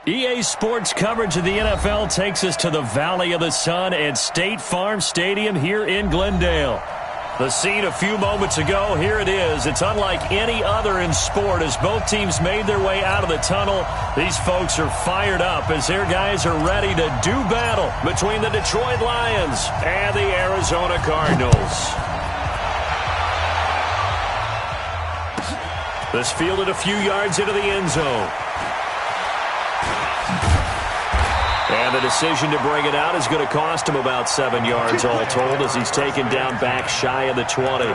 EA Sports coverage of the NFL takes us to the Valley of the Sun at State Farm Stadium here in Glendale. The scene a few moments ago, here it is. It's unlike any other in sport as both teams made their way out of the tunnel. These folks are fired up as their guys are ready to do battle between the Detroit Lions and the Arizona Cardinals. This fielded a few yards into the end zone. And the decision to bring it out is going to cost him about 7 yards all told as he's taken down back shy of the 20.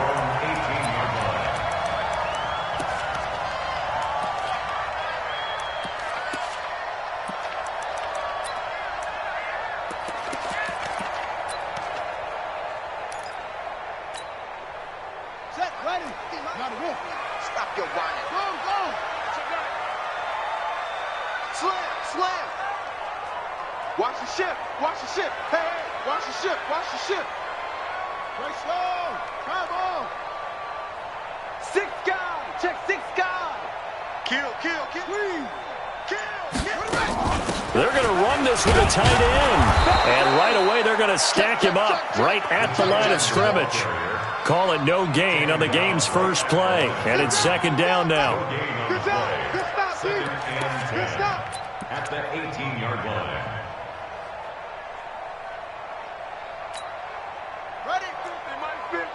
Set, ready. Stop your whining. Go. Slam. Watch the ship. Hey, watch the ship. Play slow. Come on. 6 guy. Check 6 guy. Kill. They're going to run this with a tight end. And right away, they're going to stack him up right at the line of scrimmage. Call it no gain on the game's first play. And it's second down now. Good stop, Good stop. At the 18-yard line. Ready? 50.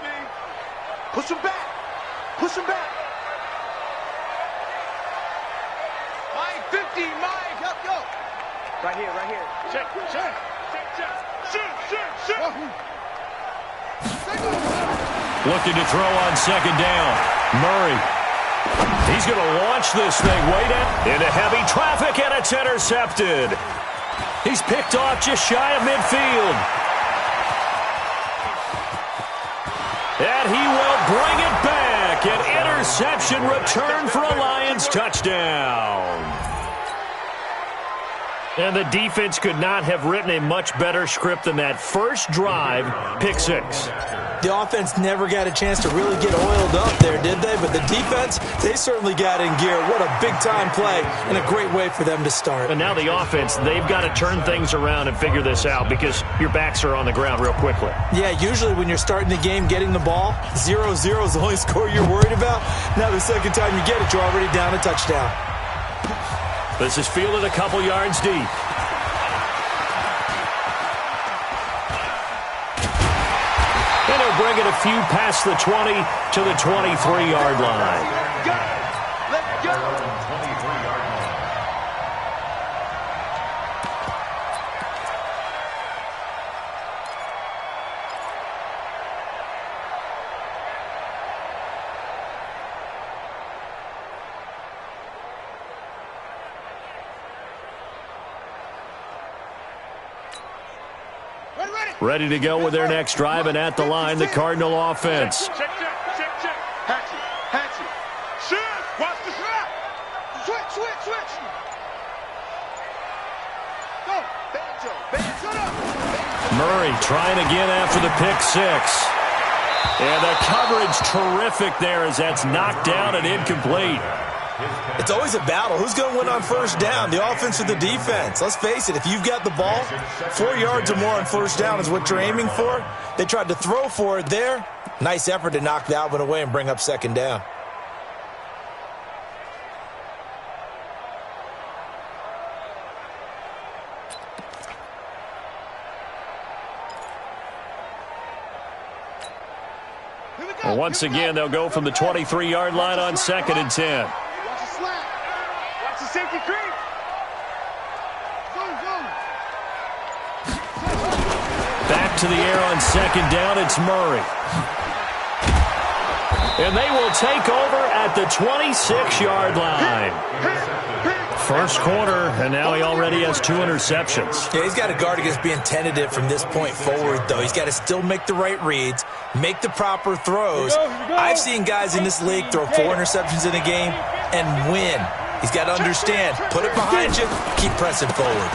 Push him back. Mike, 50, Mike, up, go. Right here. Check. Shoot. Looking to throw on second down. Murray. He's going to launch this thing way down into heavy traffic, and it's intercepted. He's picked off just shy of midfield. And he will bring it back. An interception return for a Lions touchdown. And the defense could not have written a much better script than that first drive, pick 6. The offense never got a chance to really get oiled up there, did they? But the defense, they certainly got in gear. What a big-time play and a great way for them to start. And now the offense, they've got to turn things around and figure this out because your backs are on the ground real quickly. Yeah, usually when you're starting the game getting the ball, 0-0 is the only score you're worried about. Now the second time you get it, you're already down a touchdown. This is fielded a couple yards deep. And he'll bring it a few past the 20 to the 23-yard line. Let's go. 23-yard line. Ready to go with their next drive, and at the line, the Cardinal offense. Check. Hatchet. Shift. Watch the snap. Switch. Go. Banjo. Murray trying again after the pick 6. And the coverage terrific there as that's knocked down and incomplete. It's always a battle. Who's going to win on first down, the offense or the defense? Let's face it, if you've got the ball, 4 yards or more on first down is what you're aiming for. They tried to throw for it there. Nice effort to knock that one away and bring up second down. Well, once again, they'll go from the 23-yard line on 2nd and 10. Watch the safety creep. Back to the air on second down, it's Murray. And they will take over at the 26-yard line. First quarter, and now he already has 2 interceptions. Yeah, he's got to guard against being tentative from this point forward, though. He's got to still make the right reads, make the proper throws. I've seen guys in this league throw 4 interceptions in a game and win. He's got to understand, put it behind you, keep pressing forward.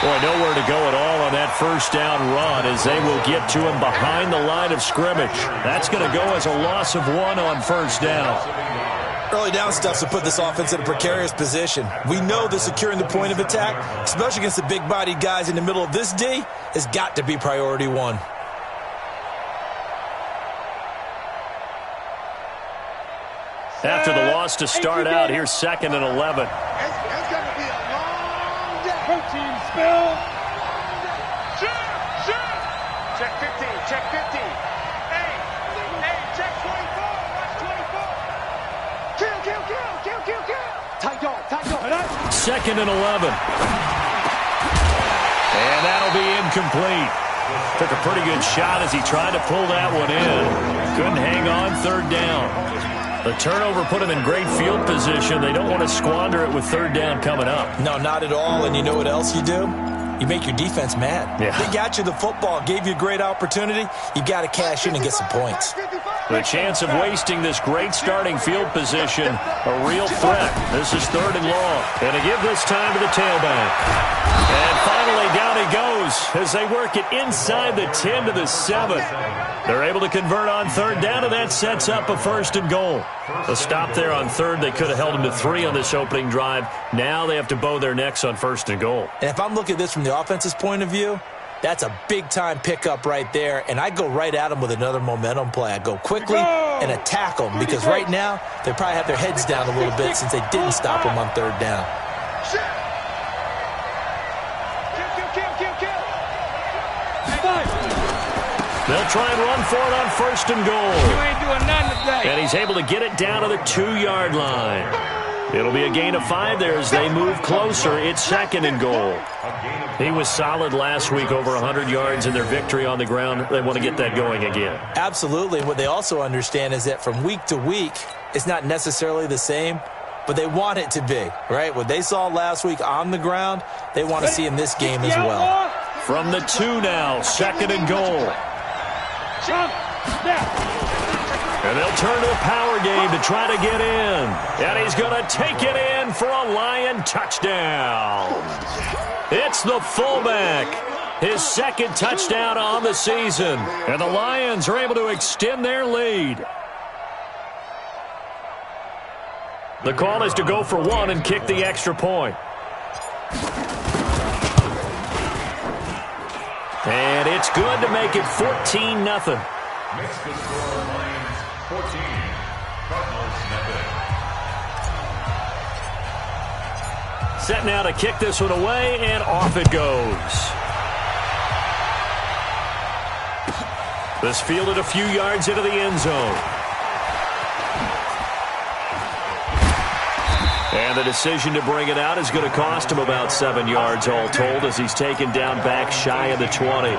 Boy, nowhere to go at all on that first down run as they will get to him behind the line of scrimmage. That's going to go as a loss of 1 on first down. Early down stuff to put this offense in a precarious position. We know that securing the point of attack, especially against the big-bodied guys in the middle of this D, has got to be priority one. After the loss to start out, here's 2nd and 11. It's going to be a long day. Protein spill. Shoot. Check 15. Check 15. Hey, check 24. Watch 24. Kill. Tight dog. 2nd and 11. And that'll be incomplete. Took a pretty good shot as he tried to pull that one in. Couldn't hang on 3rd down. The turnover put him in great field position. They don't want to squander it with 3rd down coming up. No, not at all. And you know what else you do? You make your defense mad. Yeah. They got you the football, gave you a great opportunity. You got to cash in and get some points. The chance of wasting this great starting field position, a real threat. This is 3rd and long. And to give this time to the tailback. And finally down he goes as they work it inside the 10 to the 7. They're able to convert on 3rd down, and that sets up a 1st and goal. A stop there on 3rd. They could have held them to 3 on this opening drive. Now they have to bow their necks on 1st and goal. And if I'm looking at this from the offense's point of view, that's a big-time pickup right there, and I go right at them with another momentum play. I go quickly and attack them because right now they probably have their heads down a little bit since they didn't stop them on 3rd down. They'll try and run for it on 1st and goal. You ain't doing nothing today. And he's able to get it down to the 2-yard line. It'll be a gain of 5 there as they move closer. It's 2nd and goal. He was solid last week, over 100 yards in their victory on the ground. They want to get that going again. Absolutely. What they also understand is that from week to week, it's not necessarily the same, but they want it to be, right? What they saw last week on the ground, they want to see in this game as well. From the 2 now, 2nd and goal. And they'll turn to the power game to try to get in. And he's going to take it in for a Lion touchdown. It's the fullback. His 2nd touchdown on the season. And the Lions are able to extend their lead. The call is to go for 1 and kick the extra point. And it's good to make it 14-0. Makes the score Lions 14. Cardinals nothing. Set now to kick this one away, and off it goes. This fielded a few yards into the end zone. And the decision to bring it out is going to cost him about 7 yards all told as he's taken down back shy of the 20.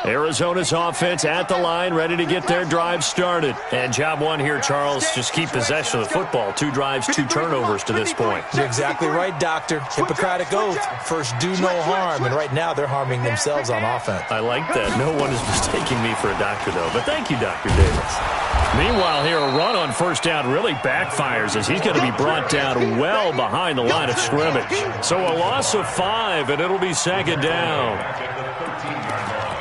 Arizona's offense at the line, ready to get their drive started. And job one here, Charles, just keep possession of the football. 2 drives, 2 turnovers to this point. You're exactly right, Doctor. Hippocratic oath. First, do no harm. And right now, they're harming themselves on offense. I like that. No one is mistaking me for a doctor, though. But thank you, Dr. Davis. Meanwhile, here, a run on 1st down really backfires as he's going to be brought down well behind the line of scrimmage. So a loss of 5, and it'll be 2nd down. Back at the 13-yard line.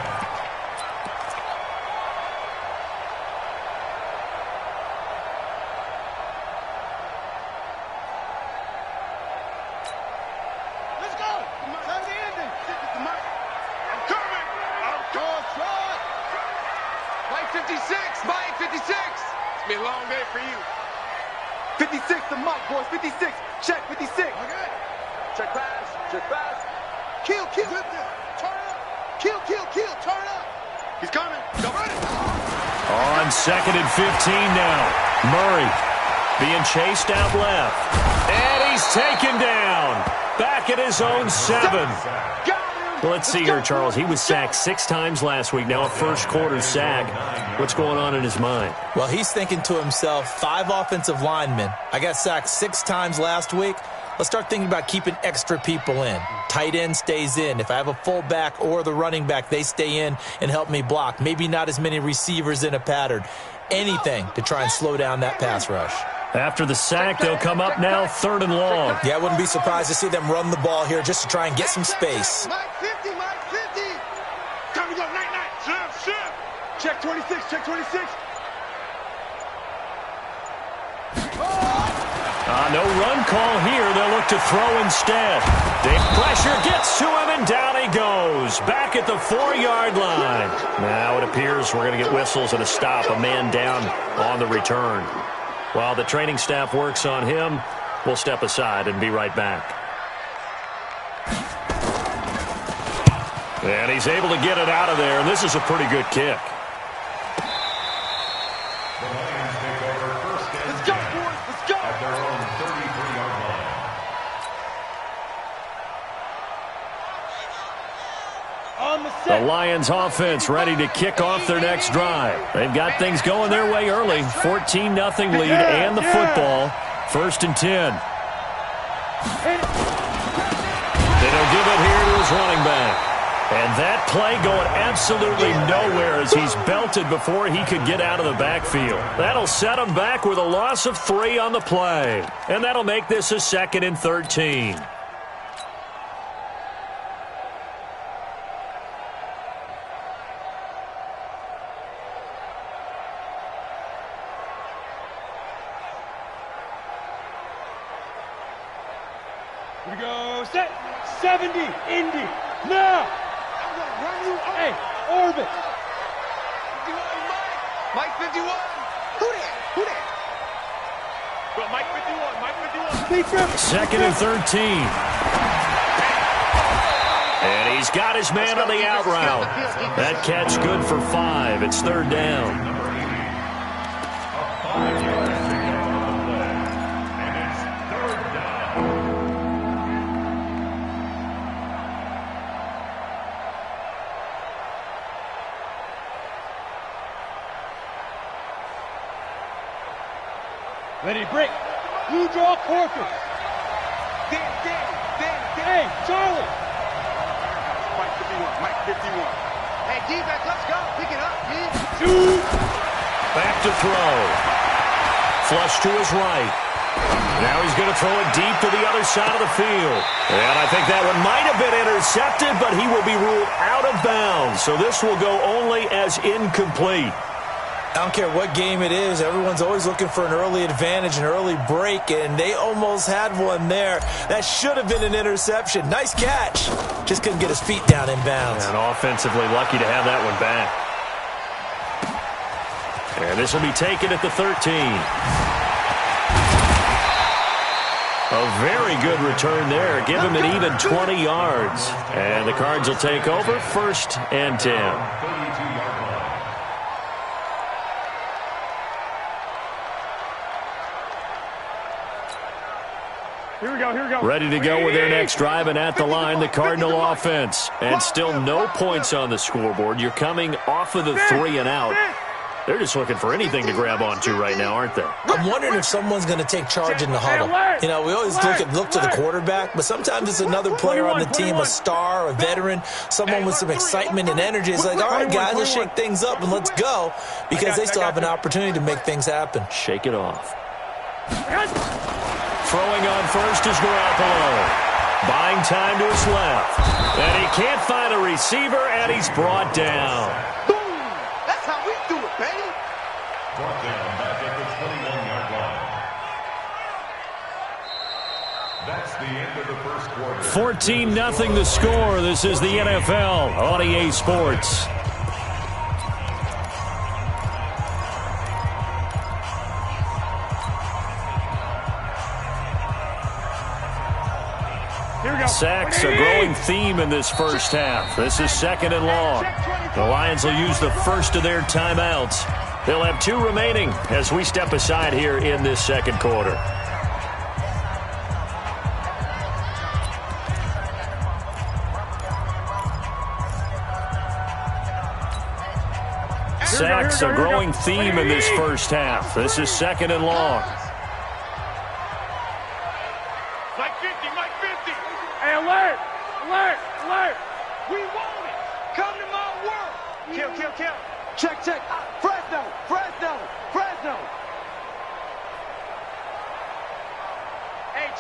Be a long day for you. 56 to Mike, boys. 56. Check 56. Okay. Check pass. Check pass. Kill. Turn up. Kill. Turn up. He's coming. Go run it. On 2nd and 15 now. Murray being chased out left. And he's taken down. Back at his own 7. Well, let's see here, Charles. He was sacked 6 times last week. Now a first-quarter sack. What's going on in his mind? Well, he's thinking to himself, 5 offensive linemen. I got sacked 6 times last week. Let's start thinking about keeping extra people in. Tight end stays in. If I have a fullback or the running back, they stay in and help me block. Maybe not as many receivers in a pattern. Anything to try and slow down that pass rush. After the sack, they'll come up now 3rd and long. Yeah, I wouldn't be surprised to see them run the ball here just to try and get some space. Mike 50, Mike 50. Time to go, night. Shift. Check 26, check 26. No run call here. They'll look to throw instead. Pressure gets to him, and down he goes. Back at the 4-yard line. Now it appears we're going to get whistles and a stop. A man down on the return. While the training staff works on him, we'll step aside and be right back. And he's able to get it out of there, and this is a pretty good kick. The Lions take over 1st and 10 at their own 33-yard line. The Lions offense ready to kick off their next drive. They've got things going their way early. 14-0 lead and the football. 1st and 10. They'll give it here to his running back. And that play going absolutely nowhere as he's belted before he could get out of the backfield. That'll set him back with a loss of 3 on the play. And that'll make this a 2nd and 13. Here we go. Set. 70. Indy. Now. Hey, orbit. 51, Mike 51. Who that? Well, Mike 51. 2nd and 13. And he's got his man on the out route. That catch good for 5. It's 3rd down. Number 80. A 5-yard pickup on the play. And it's 3rd down. Ready, break. You draw Corpus. Dan. Hey, Charlie. Mike 51. Hey, defense, let's go. Pick it up, D. Shoot. Back to throw. Flush to his right. Now he's going to throw it deep to the other side of the field. And I think that one might have been intercepted, but he will be ruled out of bounds. So this will go only as incomplete. I don't care what game it is. Everyone's always looking for an early advantage, an early break, and they almost had one there. That should have been an interception. Nice catch. Just couldn't get his feet down in bounds. And offensively lucky to have that one back. And this will be taken at the 13. A very good return there. Give him an even 20 yards. And the Cards will take over 1st and 10. 32-yard line. Here we go. Ready to go with their next drive, and at the line, the Cardinal offense. And still no points on the scoreboard. You're coming off of the 3 and out. They're just looking for anything to grab onto right now, aren't they? I'm wondering if someone's going to take charge in the huddle. You know, we always look to the quarterback, but sometimes it's another player on the team, a star, a veteran, someone with some excitement and energy. It's like, all right, guys, let's shake things up and let's go, because they still have an opportunity to make things happen. Shake it off. Throwing on first is Garoppolo. Buying time to his left. And he can't find a receiver, and he's brought down. Boom! That's how we do it, baby. Brought down back at the 21-yard line. That's the end of the first quarter. 14-0 the score. This is the NFL on EA Sports. Sacks a growing theme in this first half. This is 2nd and long. The Lions will use the first of their timeouts. They'll have 2 remaining as we step aside here in this 2nd quarter. Sacks a growing theme in this first half. This is 2nd and long. Alert! We want it! Come to my work! Kill. Check. Fresno.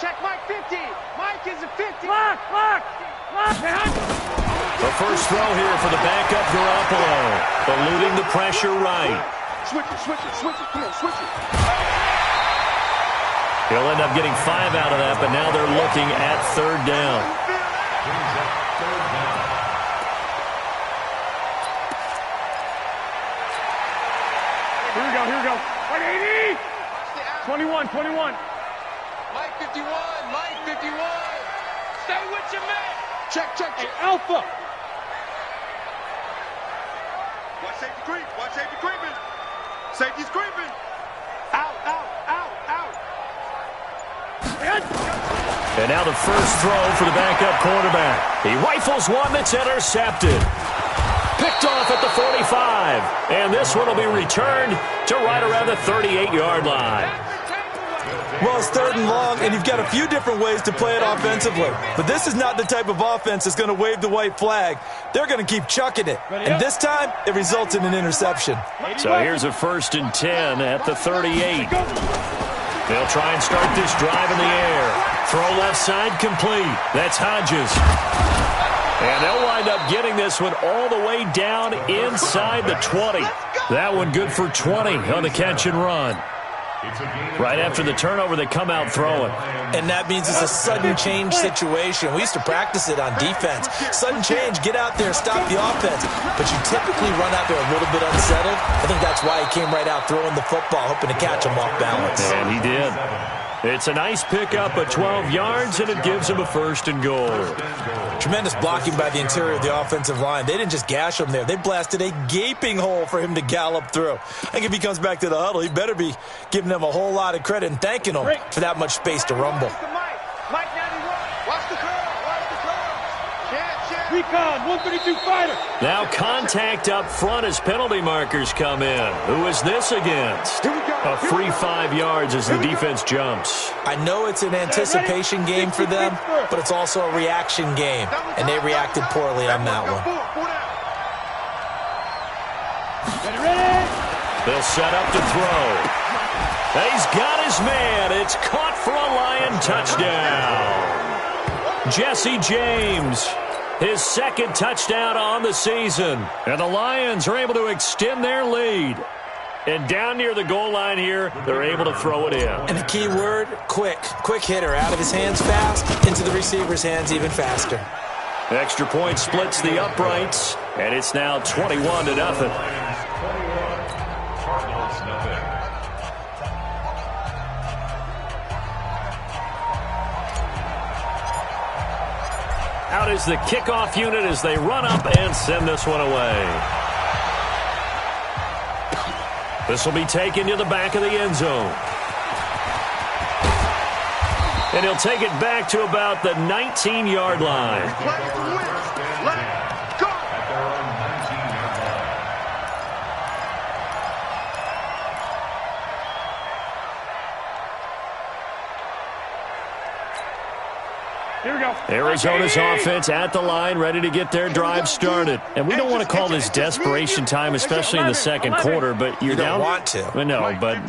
Check Mike 50. Mike is a 50. Lock, lock, lock. The first throw here for the backup Garoppolo. Eluding the pressure right. Switch it, switch it, switch it. Come on, switch it. He'll end up getting 5 out of that, but now they're looking at third down. Here we go, here we go. 180. 21, 21. Mike 51, Mike 51. Stay with your man. Check, check, Hey, check. Alpha. Watch safety creep, watch safety creeping. Safety's creeping. Out, out, out, out. And now the first throw for the backup quarterback. He rifles one that's intercepted. Picked off at the 45. And this one will be returned to right around the 38-yard line. Well, it's third and long, and you've got a few different ways to play it offensively. But this is not the type of offense that's going to wave the white flag. They're going to keep chucking it. And this time, it results in an interception. So here's a 1st and 10 at the 38. They'll try and start this drive in the air. Throw left side complete. That's Hodges. And they'll wind up getting this one all the way down inside the 20. That one good for 20 on the catch and run. Right after the turnover, they come out throwing. And that means it's a sudden change situation. We used to practice it on defense. Sudden change, get out there, stop the offense. But you typically run out there a little bit unsettled. I think that's why he came right out throwing the football, hoping to catch him off balance. And he did. It's a nice pickup of 12 yards, and it gives him a 1st and goal. Tremendous blocking by the interior of the offensive line. They didn't just gash him there. They blasted a gaping hole for him to gallop through. I think if he comes back to the huddle, he better be giving them a whole lot of credit and thanking them for that much space to rumble. Mike 91. Watch the curl, watch the curl. Can't. Recon, 132 fighter. Now contact up front as penalty markers come in. Who is this against? Here we go. A free 5 yards as the defense jumps. I know it's an anticipation game for them, but it's also a reaction game, and they reacted poorly on that one. Ready, ready. They'll set up to throw. He's got his man. It's caught for a Lion touchdown. Jesse James, his 2nd touchdown on the season. And the Lions are able to extend their lead. And down near the goal line here, they're able to throw it in. And the key word, quick. Quick hitter, out of his hands fast, into the receiver's hands even faster. Extra point splits the uprights, and it's now 21-0. Cardinals, nothing. Out is the kickoff unit as they run up and send this one away. This will be taken to the back of the end zone. And he'll take it back to about the 19-yard line. Play for wins. Let go. At their own 19-yard line. Here we go. Arizona's offense at the line, ready to get their drive started. And we don't want to call this desperation time, especially in the second quarter, but you're down. You don't want to. Well, no, but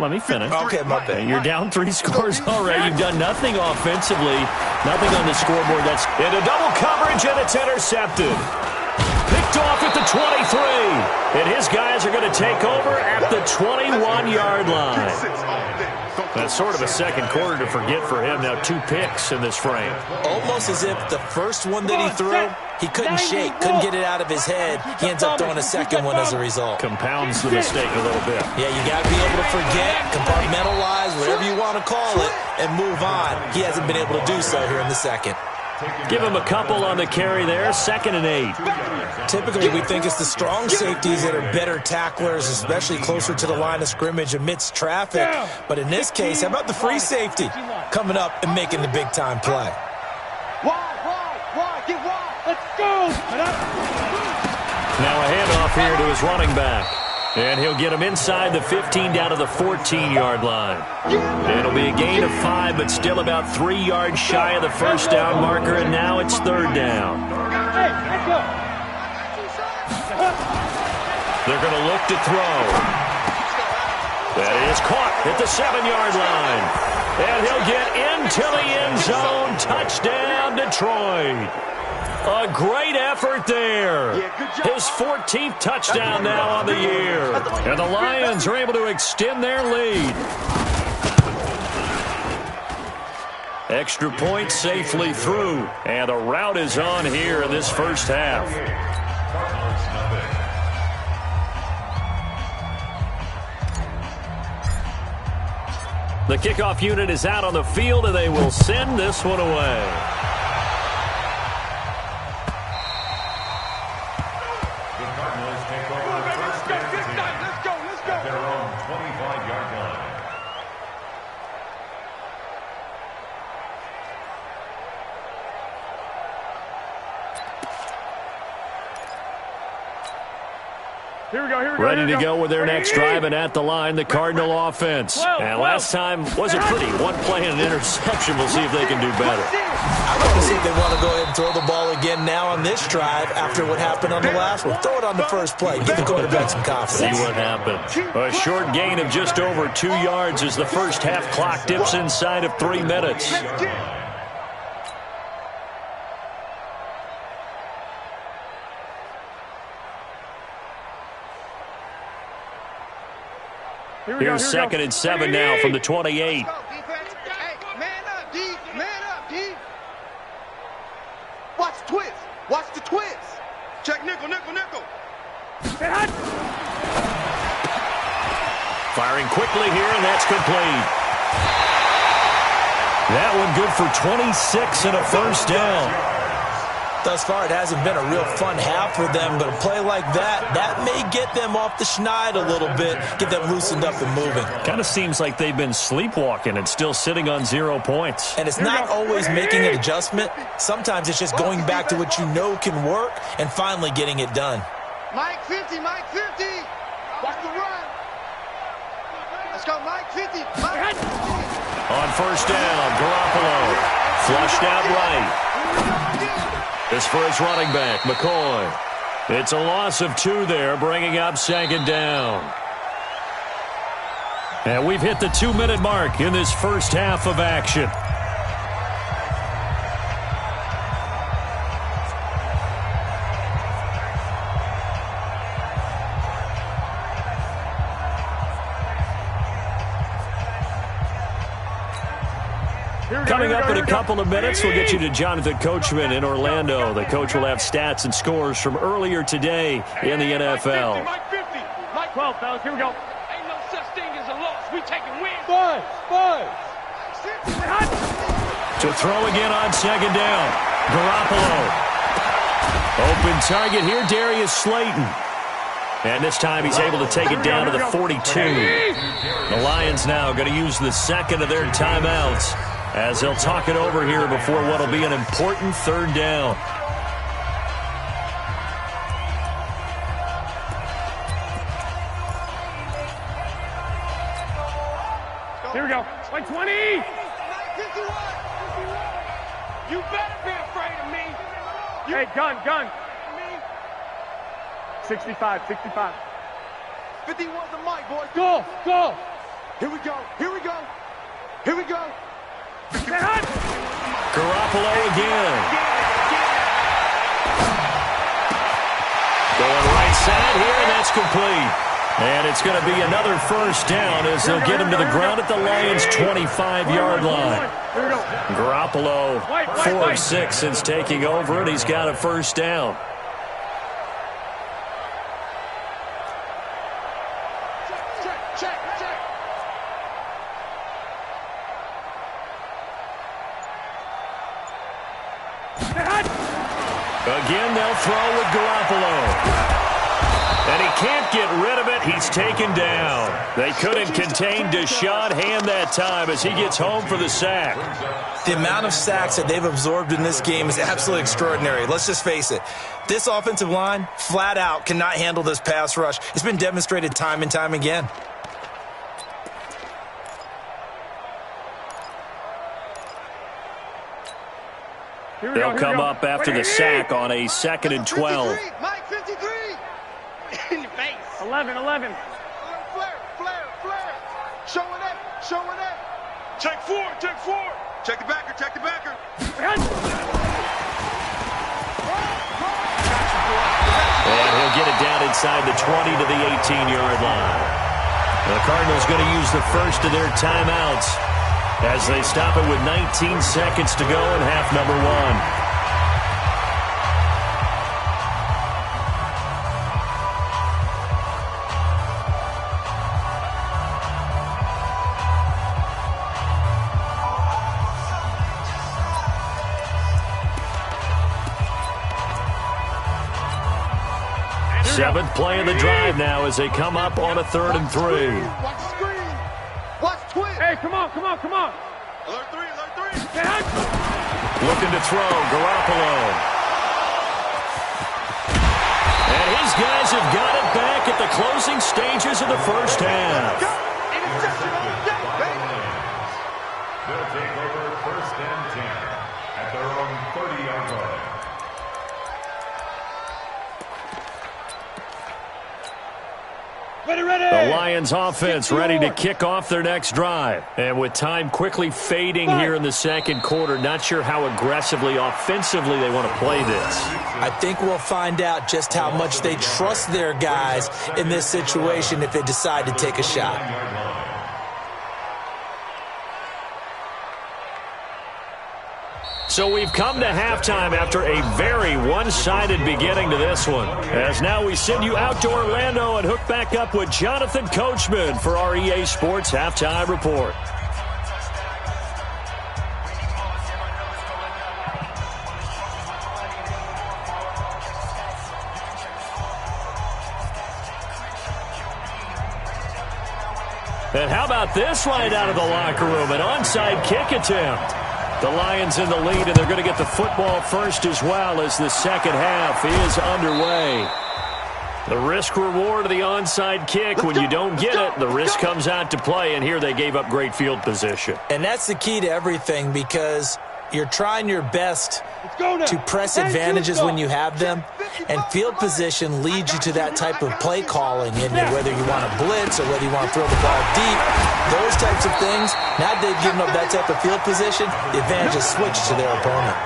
let me finish. Okay, my bad. You're down 3 scores already. You've done nothing offensively, nothing on the scoreboard. That's into double coverage, and it's intercepted. Picked off at the 23. And his guys are going to take over at the 21-yard line. That's sort of a second quarter to forget for him. Now 2 picks in this frame. Almost as if the first one that he threw, he couldn't shake, couldn't get it out of his head. He ends up throwing a second one as a result. Compounds the mistake a little bit. Yeah, you got to be able to forget, compartmentalize, whatever you want to call it, and move on. He hasn't been able to do so here in the second. Give him a couple on the carry there. 2nd and 8. Typically, we think it's the strong safeties that are better tacklers, especially closer to the line of scrimmage amidst traffic. But in this case, how about the free safety coming up and making the big-time play? Wide, get wide. Let's go. Now a handoff here to his running back. And he'll get him inside the 15 down to the 14-yard line. It'll be a gain of 5, but still about 3 yards shy of the first down marker, and now it's 3rd down. Hey, let's go. They're going to look to throw. That is caught at the 7-yard line. And he'll get into the end zone. Touchdown, Detroit. A great effort there. His 14th touchdown now on the year. And the Lions are able to extend their lead. Extra point safely through. And the route is on here in this first half. The kickoff unit is out on the field, and they will send this one away. The Cardinals take over the first down at their own 25-yard line. Here we go. Ready to go with their next drive, and at the line, the Cardinal offense. And last time wasn't pretty. One play and an interception. We'll see if they can do better. I want to see if they want to go ahead and throw the ball again now on this drive after what happened on the last one. Throw it on the first play. Give the quarterback some confidence. See what happened. A short gain of just over 2 yards as the first half clock dips inside of 3 minutes. Here's 2nd and 7 now from the 28. Man up, D. Man up, D. Watch the twist. Watch the twist. Check nickel. Firing quickly here, and that's complete. That one good for 26 and a first down. Thus far, it hasn't been a real fun half for them, but a play like that may get them off the schneid a little bit, get them loosened up and moving. Kind of seems like they've been sleepwalking and still sitting on 0 points. And it's not always making an adjustment. Sometimes it's just going back to what you know can work and finally getting it done. Mike 50. Watch the run. Let's go, Mike 50. On first down, Garoppolo flushed out right. This for his running back, McCoy. It's a loss of 2 there, bringing up 2nd down. And we've hit the 2-minute mark in this first half of action. Coming up in a couple of minutes, we'll get you to Jonathan Coachman in Orlando. The coach will have stats and scores from earlier today in the NFL. Mike 50. Mike 12, fellas. Here we go. Ain't no such thing as a loss. We taking wins. Five. To throw again on 2nd down. Garoppolo. Open target here, Darius Slayton. And this time he's able to take it down to the 42. The Lions now going to use the second of their timeouts as they'll talk it over here before what will be an important 3rd down. Here we go. Like 20. You better be afraid of me. Hey, gun. 65. 51's the mic, boys. Go. Here we go. Garoppolo again. Going right side here, and that's complete. And it's going to be another first down as they'll get him to the ground at the Lions' 25-yard line. Garoppolo, 4 of 6 since taking over, and he's got a first down. Check. Again, they'll throw with Garoppolo. And he can't get rid of it. He's taken down. They couldn't contain Deshaun Hand that time as he gets home for the sack. The amount of sacks that they've absorbed in this game is absolutely extraordinary. Let's just face it. This offensive line, flat out, cannot handle this pass rush. It's been demonstrated time and time again. They'll come up after the sack on a 2nd and 12. Mike 53. In the face. 11. Flare. Showing up. Check four, check four. Check the backer, check the backer. And he'll get it down inside the 20 to the 18-yard line. The Cardinals going to use the first of their timeouts as they stop it with 19 seconds to go in half number one. Seventh play of the drive now as they come up on a 3rd and 3. Watch the screen. Watch twin. Hey, come on, come on, come on. Alert three, alert three. Looking to throw, Garoppolo. And his guys have got it back at the closing stages of the first half. Interception on deck, baby. They'll take over 1st and 10 at their own 30-yard line. Ready, ready. The Lions offense ready to kick off their next drive. And with time quickly fading here in the second quarter, not sure how aggressively, offensively they want to play this. I think we'll find out just how much they trust their guys in this situation if they decide to take a shot. So we've come to halftime after a very one-sided beginning to this one. As now we send you out to Orlando and hook back up with Jonathan Coachman for our EA Sports Halftime Report. And how about this right out of the locker room? An onside kick attempt. The Lions in the lead, and they're going to get the football first as well as the second half is underway. The risk-reward of the onside kick, when you don't get it, the risk comes out to play, and here they gave up great field position. And that's the key to everything because you're trying your best to press advantages when you have them, and field position leads you to that type of play calling, and whether you want to blitz or whether you want to throw the ball deep, those types of things. Now they've given up that type of field position, the advantage is switched to their opponent.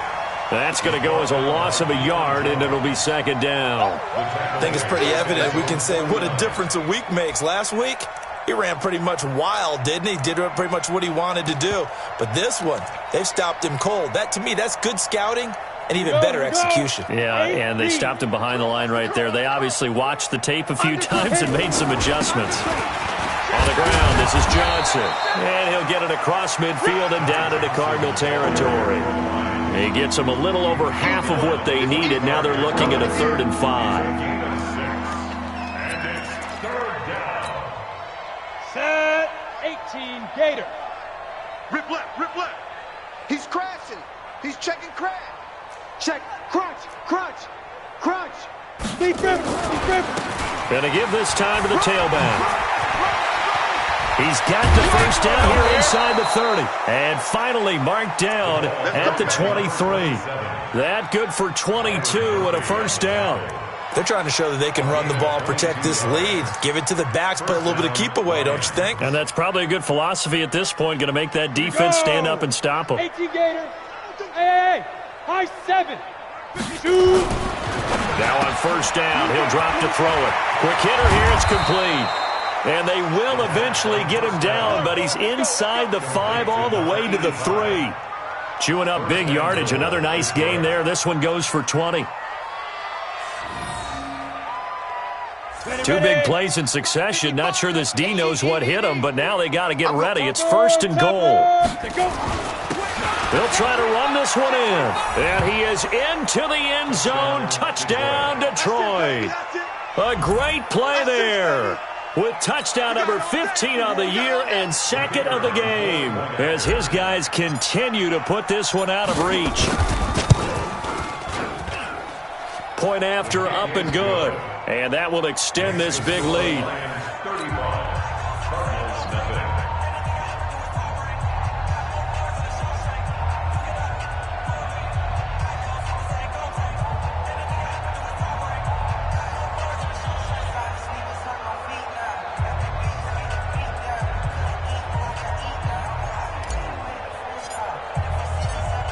That's going to go as a loss of a yard, and it'll be second down. I think it's pretty evident. We can say what a difference a week makes. Last week, he ran pretty much wild, didn't he? Did pretty much what he wanted to do. But this one, they've stopped him cold. That, to me, that's good scouting and even better execution. Yeah, and they stopped him behind the line right there. They obviously watched the tape a few times and made some adjustments. On the ground, this is Johnson. And he'll get it across midfield and down into Cardinal territory. He gets them a little over half of what they needed. Now they're looking at a 3rd and 5. And it's 3rd down. Set 18 Gator. Rip left, He's crashing. He's checking crash. Check, crunch, crunch, crunch. Deep rip, deep rip. Gonna give this time to the tailback. He's got the first down here inside the 30. And finally marked down at the 23. That good for 22 and a first down. They're trying to show that they can run the ball, protect this lead, give it to the backs, play a little bit of keep away, don't you think? And that's probably a good philosophy at this point, going to make that defense stand up and stop them. 18 Gator. Hey, high 7. 2. Now on first down, he'll drop to throw it. Quick hitter here, it's complete. And they will eventually get him down, but he's inside the 5 all the way to the 3. Chewing up big yardage, another nice gain there. This one goes for 20. Two big plays in succession. Not sure this D knows what hit him, but now they got to get ready. It's 1st and goal. They'll try to run this one in. And he is into the end zone. Touchdown, Detroit. A great play there, with touchdown number 15 on the year and 2nd of the game, as his guys continue to put this one out of reach. Point after, up and good. And that will extend this big lead.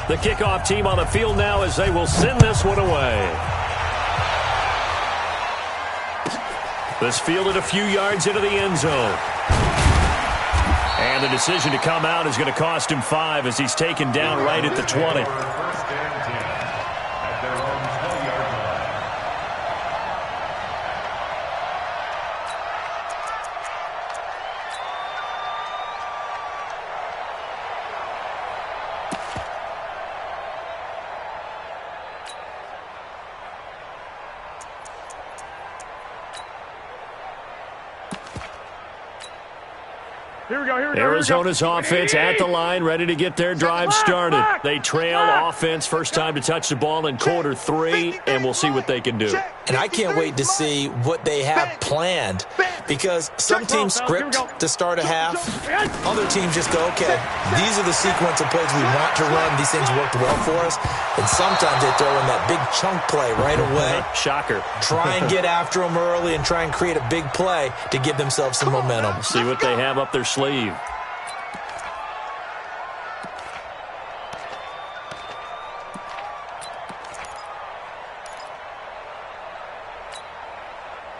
The kickoff team on the field now as they will send this one away. This fielded a few yards into the end zone. And the decision to come out is going to cost him 5 as he's taken down right at the 20. Here we go. Arizona's offense at the line, ready to get their drive started. They trail offense, first time to touch the ball in quarter 3, and we'll see what they can do. And I can't wait to see what they have planned, because some teams script to start a half. Other teams just go, okay, these are the sequence of plays we want to run. These things worked well for us. And sometimes they throw in that big chunk play right away. Shocker. Try and get after them early and try and create a big play to give themselves some momentum. See what they have up their sleeve.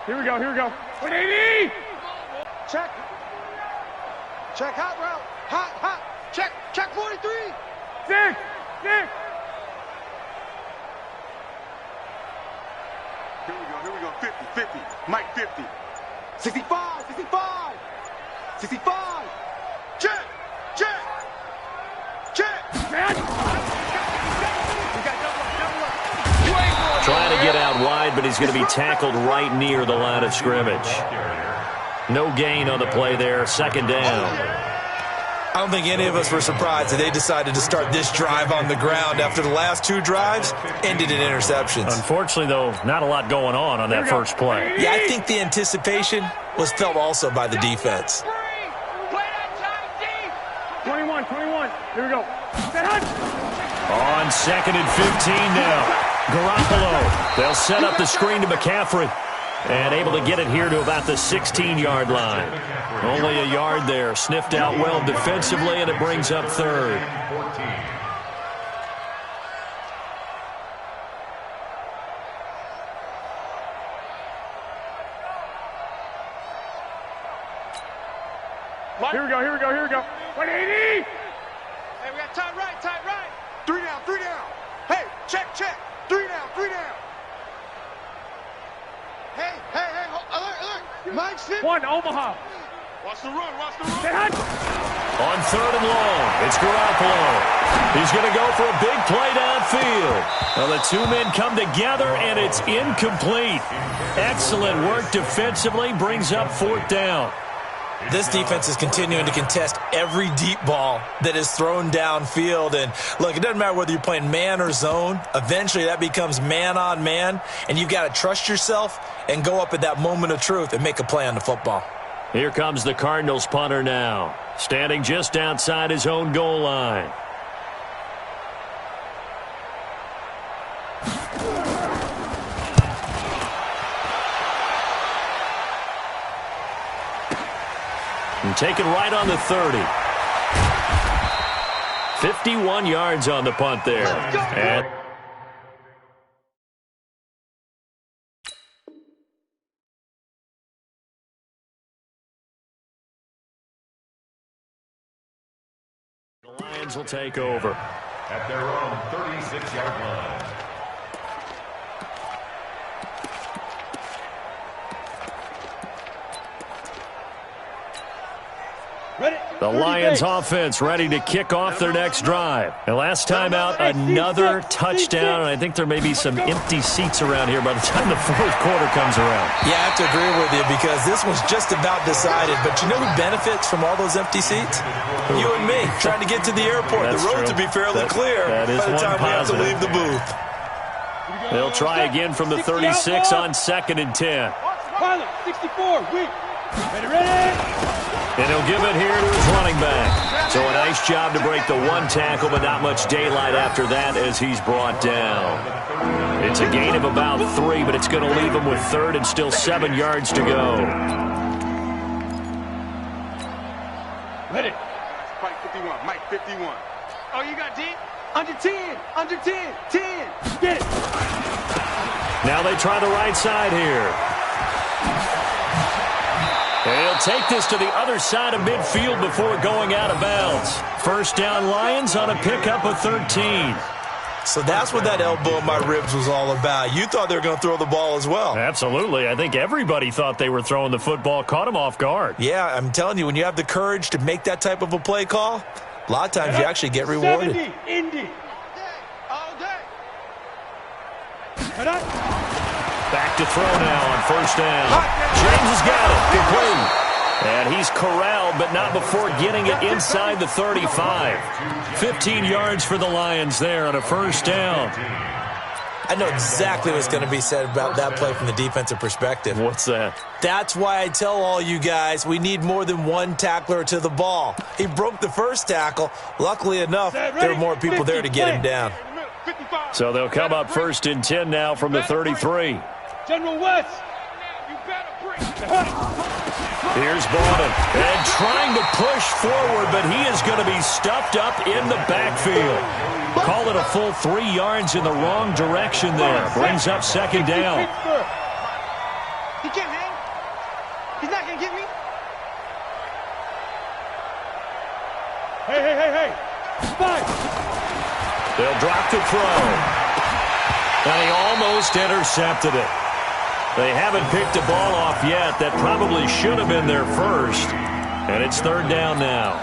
Here we go. 180! Check. Check, hot route. Hot. Check 43. 6. Here we go. 50. Mike 50. 65. 65. Check. Trying to get out wide, but he's going to be tackled right near the line of scrimmage. No gain on the play there. Second down. I don't think any of us were surprised that they decided to start this drive on the ground after the last 2 drives ended in interceptions. Unfortunately, though, not a lot going on that first play. Yeah, I think the anticipation was felt also by the defense. 21. Here we go. On 2nd and 15 now. Garoppolo. They'll set up the screen to McCaffrey. And able to get it here to about the 16-yard line. Only a yard there. Sniffed out well defensively, and it brings up 3rd. Here we go. 180! Hey, we got tight right. 3 down. Hey, check. 3 down. Hey, alert. Mike Smith. 1, Omaha. Watch the run. On 3rd and long, it's Garoppolo. He's going to go for a big play downfield. Well, the 2 men come together, and it's incomplete. Excellent work defensively, brings up 4th down. This defense is continuing to contest every deep ball that is thrown downfield. And, look, it doesn't matter whether you're playing man or zone. Eventually, that becomes man-on-man, and you've got to trust yourself and go up at that moment of truth and make a play on the football. Here comes the Cardinals punter now, standing just outside his own goal line. And taken right on the 30. 51 yards on the punt there. And the Lions will take over. At their own 36-yard line. The Lions offense ready to kick off their next drive. And last time out, another touchdown. And I think there may be some empty seats around here by the time the 4th quarter comes around. Yeah, I have to agree with you because this was just about decided. But you know who benefits from all those empty seats? You and me, trying to get to the airport. That's the roads true. will be fairly clear that is by the time we have to positive. leave the booth. They'll try again from the 36 on 2nd and 10. Pilot, 64, weak. Ready. And he'll give it here to his running back. So a nice job to break the 1 tackle, but not much daylight after that as he's brought down. It's a gain of about 3, but it's going to leave him with 3rd and still 7 yards to go. Ready. Mike 51. Oh, you got deep? Under 10. Under 10. 10. Get it. Now they try the right side here. And he'll take this to the other side of midfield before going out of bounds. First down, Lions on a pickup of 13. So that's what that elbow in my ribs was all about. You thought they were going to throw the ball as well. Absolutely. I think everybody thought they were throwing the football, caught him off guard. Yeah, I'm telling you, when you have the courage to make that type of a play call, a lot of times you actually get rewarded. 70, Indy. All day. Back to throw now on first down. James has got it. Complete. And he's corralled, but not before getting it inside the 35. 15 yards for the Lions there on a first down. I know exactly what's going to be said about that play from the defensive perspective. What's that? That's why I tell all you guys we need more than one tackler to the ball. He broke the first tackle. Luckily enough, there were more people there to get him down. So they'll come up first and 10 now from the 33. General West. Here's Bowden, and trying to push forward, but he is going to be stuffed up in the backfield. Call it a full 3 yards in the wrong direction there. Brings up second down. He can't hang. He's not going to get me. Hey. Spike. They'll drop the throw. And he almost intercepted it. They haven't picked a ball off yet. That probably should have been their first. And it's third down now.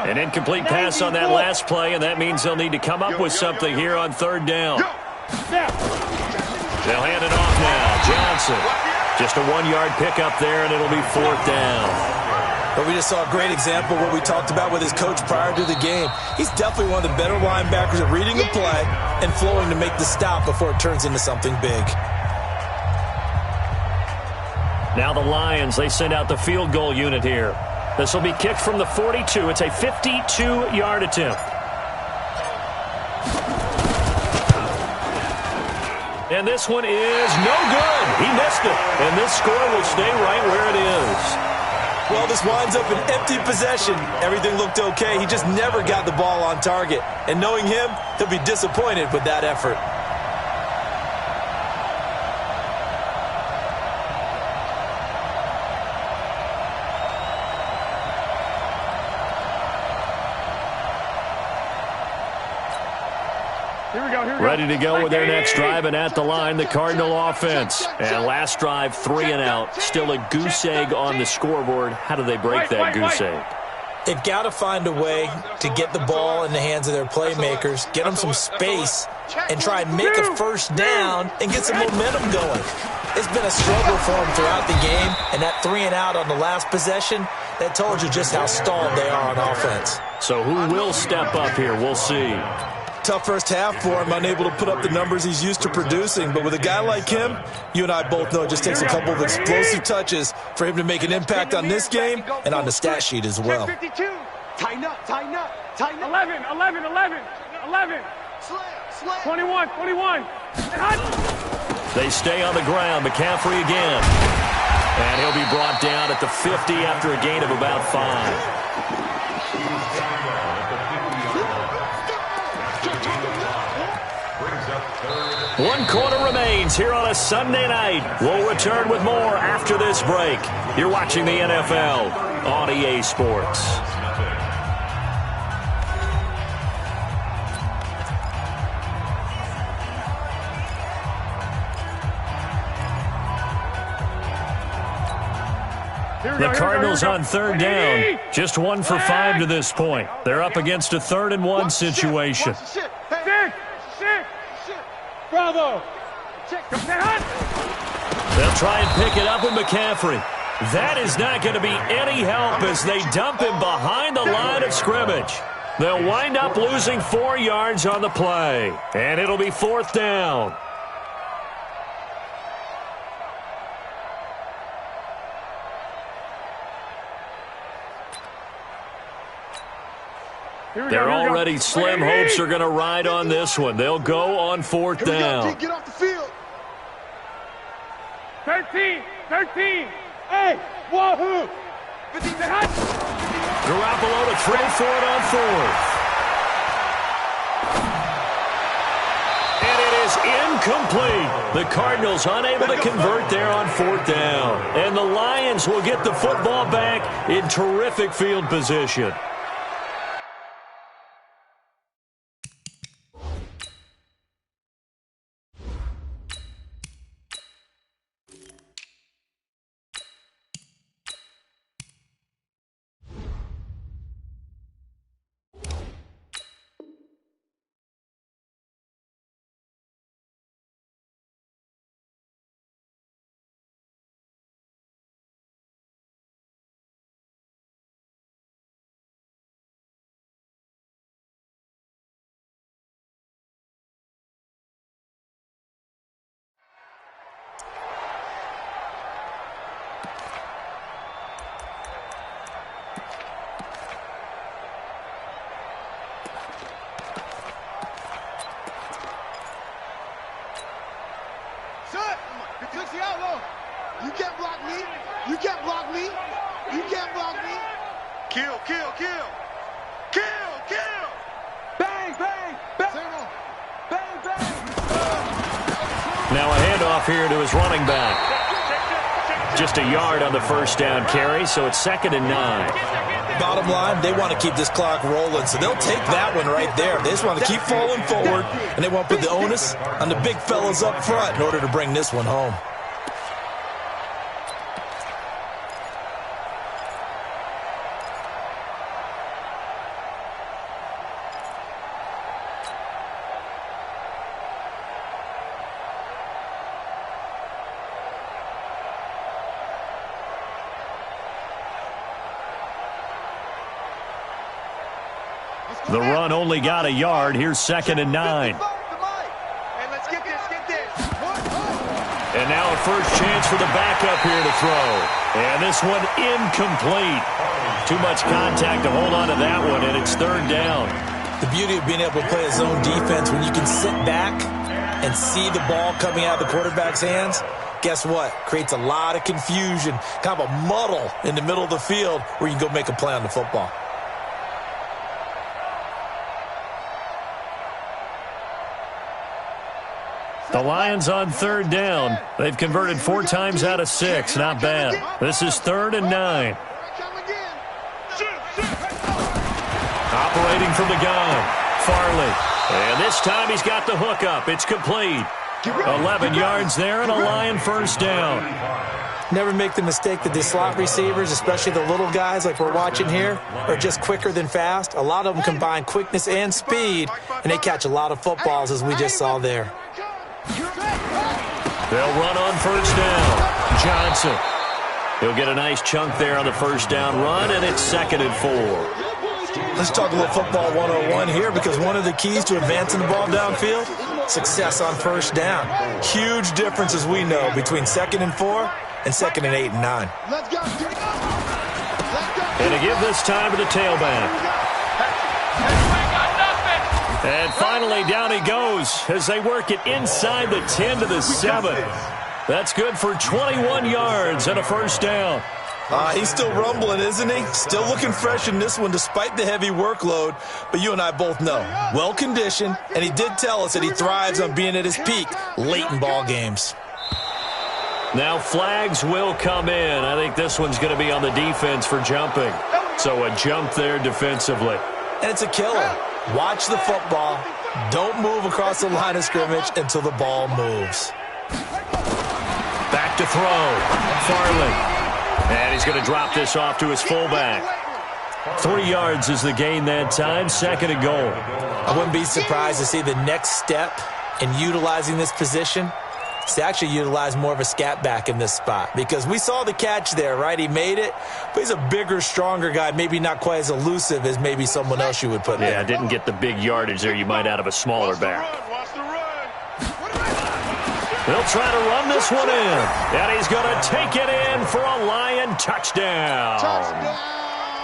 An incomplete pass on that last play, and that means they'll need to come up with something here on third down. They'll hand it off now. Johnson. Just a 1-yard pickup there, and it'll be fourth down. But we just saw a great example of what we talked about with his coach prior to the game. He's definitely one of the better linebackers at reading the play and flowing to make the stop before it turns into something big. Now the Lions, they send out the field goal unit here. This will be kicked from the 42. It's a 52-yard attempt. And this one is no good. He missed it. And this score will stay right where it is. Well, this winds up an empty possession. Everything looked okay. He just never got the ball on target. And knowing him, he'll be disappointed with that effort. Ready to go with their next drive, and at the line, the Cardinal offense. And last drive, 3 and out. Still a goose egg on the scoreboard. How do they break that goose egg? They've got to find a way to get the ball in the hands of their playmakers, get them some space, and try and make a first down and get some momentum going. It's been a struggle for them throughout the game, and that 3 and out on the last possession, that told you just how stalled they are on offense. So who will step up here? We'll see. Tough first half for him, unable to put up the numbers he's used to producing. But with a guy like him, you and I both know it just takes a couple of explosive touches for him to make an impact on this game and on the stat sheet as well. 52. Tighten up. 11. 21. They stay on the ground. McCaffrey again. And he'll be brought down at the 50 after a gain of about 5. 1 quarter remains here on a Sunday night. We'll return with more after this break. You're watching the NFL on EA Sports. The Cardinals on third down. Just 1 for 5 to this point. They're up against a 3rd and 1 situation. Bravo. They'll try and pick it up with McCaffrey. That is not going to be any help as they dump him behind the line of scrimmage. They'll wind up losing 4 yards on the play. And it'll be 4th down. They're already slim hopes are going to ride on this one. They'll go on 4th down. Get off the field. 13. Hey, wahoo! 50. Garoppolo to throw for it on fourth. And it is incomplete. The Cardinals unable to convert there on fourth down. And the Lions will get the football back in terrific field position. You can't block me. You can't block me. You can't block me. Kill. Bang, bang, bang. Bang, bang. Now a handoff here to his running back. Just a yard on the first down carry, so it's 2nd and 9. Bottom line, they want to keep this clock rolling, so they'll take that one right there. They just want to keep falling forward, and they want to put the onus on the big fellas up front in order to bring this one home. The run only got a yard. Here's 2nd and 9. And now a first chance for the backup here to throw. And this one incomplete. Too much contact to hold on to that one, and it's 3rd down. The beauty of being able to play a zone defense, when you can sit back and see the ball coming out of the quarterback's hands, guess what? Creates a lot of confusion, kind of a muddle in the middle of the field where you can go make a play on the football. The Lions on 3rd down. They've converted 4 times out of 6. Not bad. This is 3rd and 9. Operating from the gun, Farley. And this time he's got the hook up. It's complete. 11 yards there and a Lion first down. Never make the mistake that the slot receivers, especially the little guys like we're watching here, are just quicker than fast. A lot of them combine quickness and speed, and they catch a lot of footballs, as we just saw there. They'll run on first down. Johnson. He'll get a nice chunk there on the first down run, and it's 2nd and 4. Let's talk a little football 101 here, because one of the keys to advancing the ball downfield, success on first down. Huge difference, as we know, between 2nd and 4 and 2nd and 8 and 9. And to give this time to the tailback. And finally, down he goes as they work it inside the 10 to the 7. That's good for 21 yards and a first down. He's still rumbling, isn't he? Still looking fresh in this one despite the heavy workload. But you and I both know, well-conditioned, and he did tell us that he thrives on being at his peak late in ball games. Now flags will come in. I think this one's going to be on the defense for jumping. So a jump there defensively. And it's a killer. Watch the football. Don't move across the line of scrimmage until the ball moves. Back to throw. Farley. And he's going to drop this off to his fullback. 3 yards is the gain that time. 2nd and goal. I wouldn't be surprised to see the next step in utilizing this position is to actually utilize more of a scat back in this spot, because we saw the catch there, right? He made it, but he's a bigger, stronger guy, maybe not quite as elusive as maybe someone else you would put there. Yeah, didn't get the big yardage there you might out of a smaller back. They'll try to run this one in, and he's going to take it in for a Lion touchdown.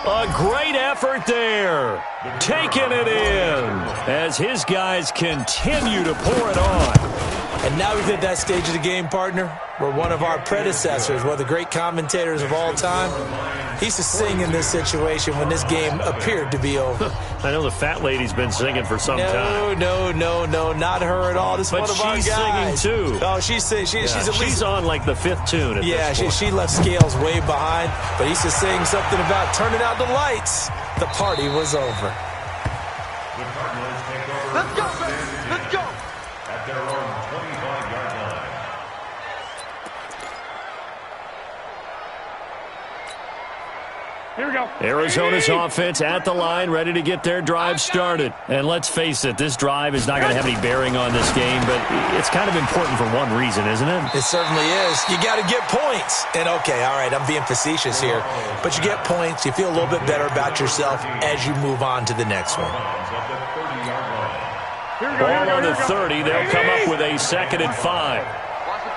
A great effort there, taking it in as his guys continue to pour it on. And Now we've hit that stage of the game, partner, where one of our predecessors, one of the great commentators of all time, he used to sing in this situation when this game appeared to be over. I know the fat lady's been singing for some time. No, not her at all. This is one of our guys. But she's singing, too. Oh, she's she's on, like, the 5th tune at this point. She left Scales way behind, but he used to sing something about turning out the lights. The party was over. The Cardinals take over. Let's go, baby. Let's go. At their own 25-yard line. Here we go. Arizona's offense at the line, ready to get their drive started. And let's face it, this drive is not going to have any bearing on this game, but it's kind of important for one reason, isn't it? It certainly is. You got to get points. And, okay, all right, I'm being facetious here, but you get points, you feel a little bit better about yourself as you move on to the next one. Ball on the 30, they'll come up with a 2nd and 5. Watch the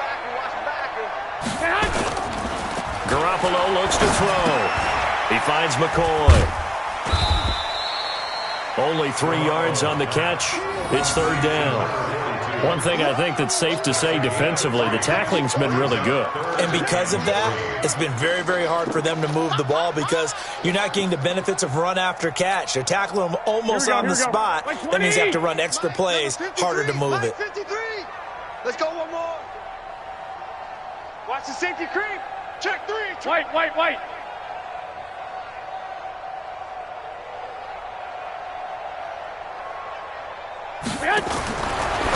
back. Garoppolo looks to throw. He finds McCoy. Only 3 yards on the catch. It's 3rd down. One thing I think that's safe to say defensively, the tackling's been really good. And because of that, it's been very, very hard for them to move the ball because you're not getting the benefits of run after catch. They're tackling them almost on the spot. That means you have to run extra plays, harder to move it. 53. Let's go one more. Watch the safety creep. Check 3. White.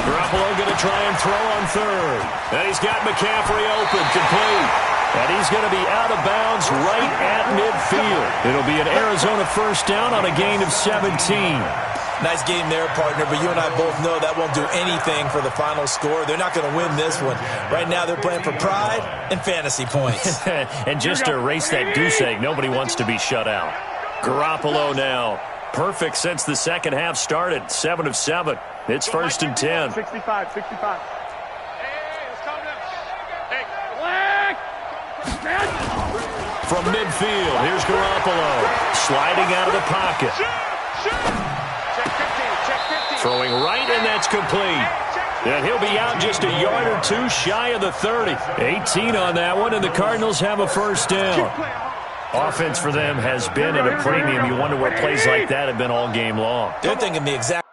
Garoppolo going to try and throw on 3rd. And he's got McCaffrey open, complete. And he's going to be out of bounds right at midfield. It'll be an Arizona 1st down on a gain of 17. Nice game there, partner, but you and I both know that won't do anything for the final score. They're not going to win this one. Right now they're playing for pride and fantasy points. And just to erase that goose egg, nobody wants to be shut out. Garoppolo now. Perfect since the second half started. 7 of 7. It's 1st and 10. 65. Hey, let's calm down. Hey. From midfield, here's Garoppolo. Sliding out of the pocket. Check 15. Throwing right, and that's complete. And he'll be out just a yard or 2 shy of the 30. 18 on that one, and the Cardinals have a 1st down. Offense for them has been at a premium. You wonder where plays like that have been all game long. They're thinking the exact